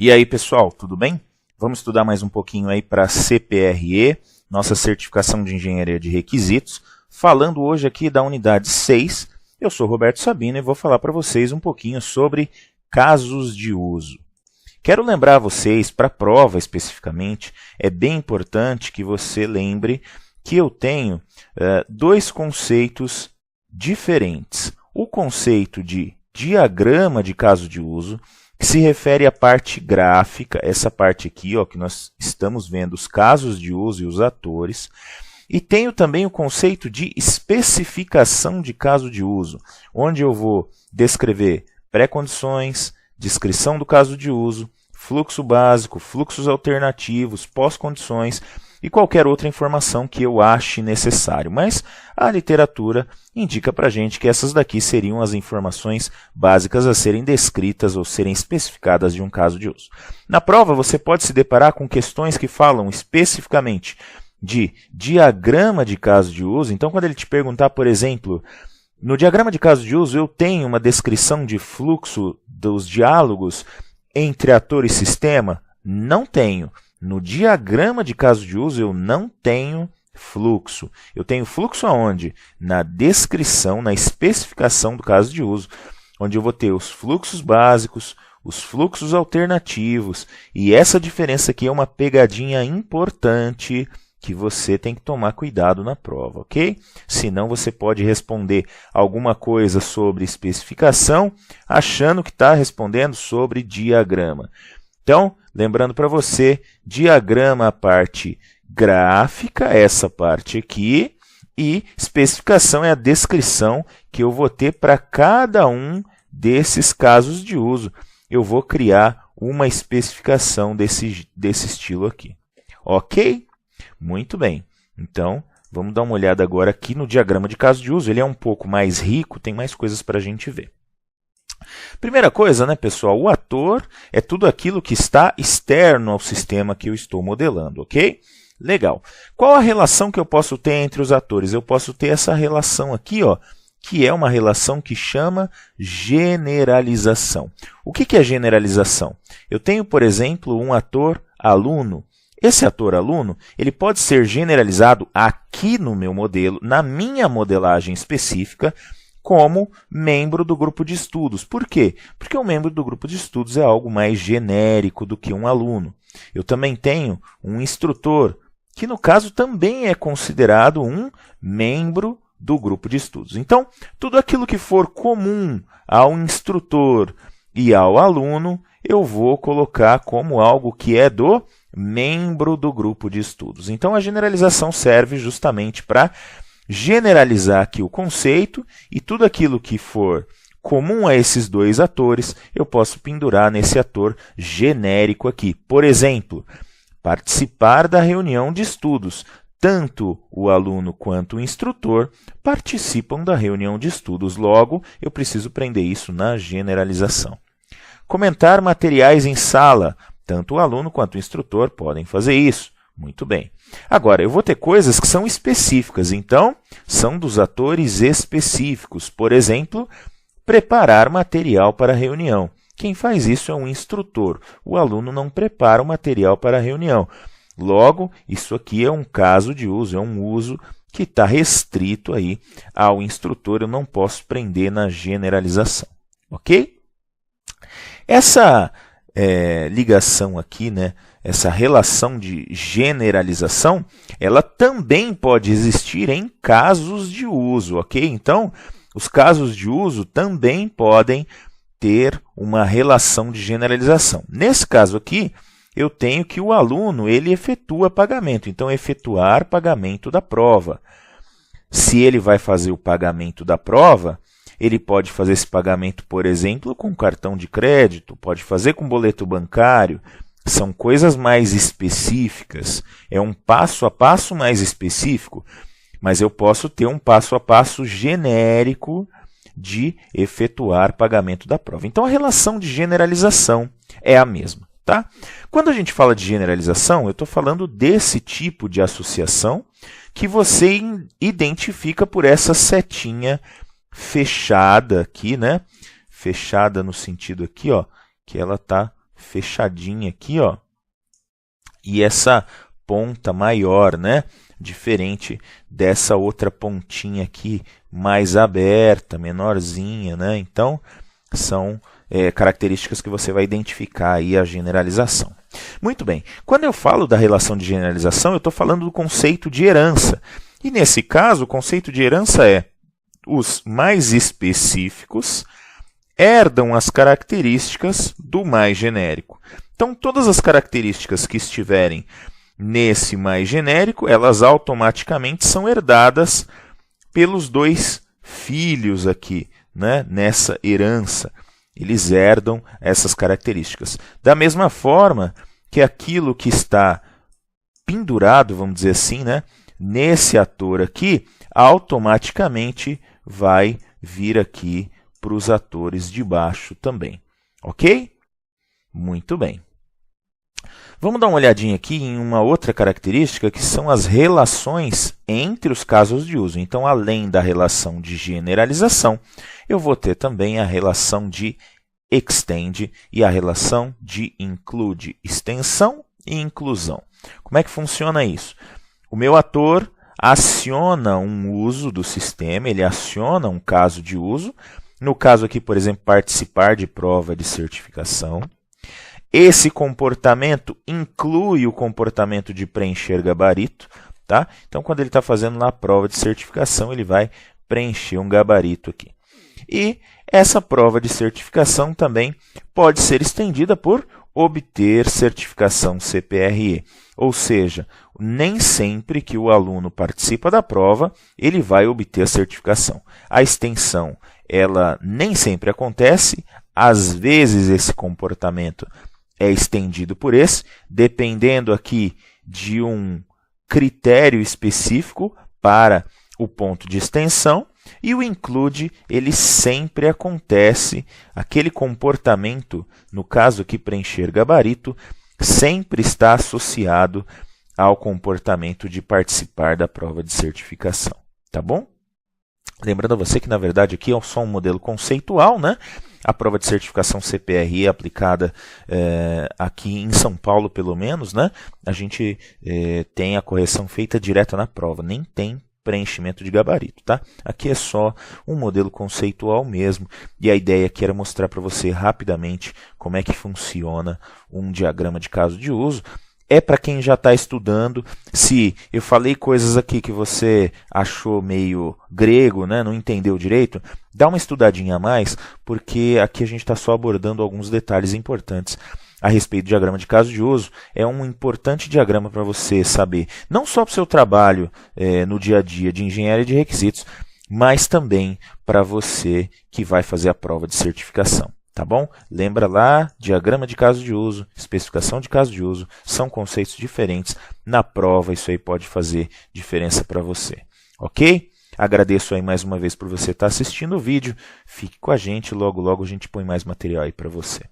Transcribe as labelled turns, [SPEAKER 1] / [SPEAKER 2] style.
[SPEAKER 1] E aí, pessoal, tudo bem? Vamos estudar mais um pouquinho aí para CPRE, nossa certificação de engenharia de requisitos, falando hoje aqui da unidade 6. Eu sou Roberto Sabino e vou falar para vocês um pouquinho sobre casos de uso. Quero lembrar vocês, para a prova especificamente, é bem importante que você lembre que eu tenho dois conceitos diferentes. O conceito de diagrama de caso de uso, que se refere à parte gráfica, essa parte aqui, ó, que nós estamos vendo os casos de uso e os atores. E tenho também o conceito de especificação de caso de uso, onde eu vou descrever pré-condições, descrição do caso de uso, fluxo básico, fluxos alternativos, pós-condições e qualquer outra informação que eu ache necessário. Mas a literatura indica para a gente que essas daqui seriam as informações básicas a serem descritas ou serem especificadas de um caso de uso. Na prova, você pode se deparar com questões que falam especificamente de diagrama de caso de uso. Então, quando ele te perguntar, por exemplo, no diagrama de caso de uso eu tenho uma descrição de fluxo dos diálogos entre ator e sistema? Não tenho. No diagrama de caso de uso eu não tenho fluxo. Eu tenho fluxo aonde? Na descrição, na especificação do caso de uso, onde eu vou ter os fluxos básicos, os fluxos alternativos, e essa diferença aqui é uma pegadinha importante que você tem que tomar cuidado na prova, ok? Senão você pode responder alguma coisa sobre especificação achando que está respondendo sobre diagrama. Então, lembrando para você, diagrama a parte gráfica, essa parte aqui, e especificação é a descrição que eu vou ter para cada um desses casos de uso. Eu vou criar uma especificação desse estilo aqui. Ok? Muito bem. Então, vamos dar uma olhada agora aqui no diagrama de caso de uso. Ele é um pouco mais rico, tem mais coisas para a gente ver. Primeira coisa, né, pessoal? O ator é tudo aquilo que está externo ao sistema que eu estou modelando, ok? Legal. Qual a relação que eu posso ter entre os atores? Eu posso ter essa relação aqui, ó, que é uma relação que chama generalização. O que é generalização? Eu tenho, por exemplo, um ator-aluno. Esse ator-aluno, ele pode ser generalizado aqui no meu modelo, na minha modelagem específica, como membro do grupo de estudos. Por quê? Porque o membro do grupo de estudos é algo mais genérico do que um aluno. Eu também tenho um instrutor, que no caso também é considerado um membro do grupo de estudos. Então, tudo aquilo que for comum ao instrutor e ao aluno, eu vou colocar como algo que é do membro do grupo de estudos. Então, a generalização serve justamente para generalizar aqui o conceito, e tudo aquilo que for comum a esses dois atores, eu posso pendurar nesse ator genérico aqui. Por exemplo, participar da reunião de estudos. Tanto o aluno quanto o instrutor participam da reunião de estudos. Logo, eu preciso prender isso na generalização. Comentar materiais em sala. Tanto o aluno quanto o instrutor podem fazer isso. Muito bem. Agora, eu vou ter coisas que são específicas, então, são dos atores específicos. Por exemplo, preparar material para a reunião. Quem faz isso é um instrutor. O aluno não prepara o material para a reunião. Logo, isso aqui é um caso de uso, é um uso que está restrito aí ao instrutor. Eu não posso prender na generalização. Ok? Essa ligação aqui, né? Essa relação de generalização, ela também pode existir em casos de uso, ok? Então, os casos de uso também podem ter uma relação de generalização. Nesse caso aqui, eu tenho que o aluno ele efetua pagamento, então efetuar pagamento da prova. Se ele vai fazer o pagamento da prova, ele pode fazer esse pagamento, por exemplo, com cartão de crédito, pode fazer com boleto bancário. São coisas mais específicas, é um passo a passo mais específico, mas eu posso ter um passo a passo genérico de efetuar pagamento da prova. Então, a relação de generalização é a mesma. Tá? Quando a gente fala de generalização, eu estou falando desse tipo de associação que você identifica por essa setinha fechada aqui, né? Fechada no sentido aqui, ó, que ela está fechadinha aqui, ó, e essa ponta maior, né? Diferente dessa outra pontinha aqui, mais aberta, menorzinha, né? Então, são características que você vai identificar aí a generalização. Muito bem, quando eu falo da relação de generalização, eu estou falando do conceito de herança. E nesse caso, o conceito de herança é os mais específicos herdam as características do mais genérico. Então, todas as características que estiverem nesse mais genérico, elas automaticamente são herdadas pelos dois filhos aqui, né? Nessa herança. Eles herdam essas características. Da mesma forma que aquilo que está pendurado, vamos dizer assim, né? Nesse ator aqui, automaticamente vai vir aqui para os atores de baixo também. Ok? Muito bem. Vamos dar uma olhadinha aqui em uma outra característica, que são as relações entre os casos de uso. Então, além da relação de generalização, eu vou ter também a relação de extend e a relação de include, extensão e inclusão. Como é que funciona isso? O meu ator aciona um uso do sistema, ele aciona um caso de uso. No caso aqui, por exemplo, participar de prova de certificação. Esse comportamento inclui o comportamento de preencher gabarito, tá? Então, quando ele está fazendo na prova de certificação, ele vai preencher um gabarito aqui. E essa prova de certificação também pode ser estendida por obter certificação CPRE. Ou seja, nem sempre que o aluno participa da prova, ele vai obter a certificação. A extensão, ela nem sempre acontece, às vezes esse comportamento é estendido por esse, dependendo aqui de um critério específico para o ponto de extensão, e o include, ele sempre acontece, aquele comportamento, no caso aqui preencher gabarito, sempre está associado ao comportamento de participar da prova de certificação, tá bom? Lembrando a você que, na verdade, aqui é só um modelo conceitual, né? A prova de certificação CPRE é aplicada aqui em São Paulo, pelo menos, né? A gente tem a correção feita direta na prova, nem tem preenchimento de gabarito, tá? Aqui é só um modelo conceitual mesmo, e a ideia aqui era mostrar para você rapidamente como é que funciona um diagrama de caso de uso. É para quem já está estudando. Se eu falei coisas aqui que você achou meio grego, né, não entendeu direito, dá uma estudadinha a mais, porque aqui a gente está só abordando alguns detalhes importantes a respeito do diagrama de caso de uso. É um importante diagrama para você saber, não só para o seu trabalho no dia a dia de engenharia de requisitos, mas também para você que vai fazer a prova de certificação. Tá bom? Lembra lá, diagrama de caso de uso, especificação de caso de uso, são conceitos diferentes. Na prova, isso aí pode fazer diferença para você. Ok? Agradeço aí mais uma vez por você estar assistindo o vídeo. Fique com a gente, logo logo a gente põe mais material aí para você.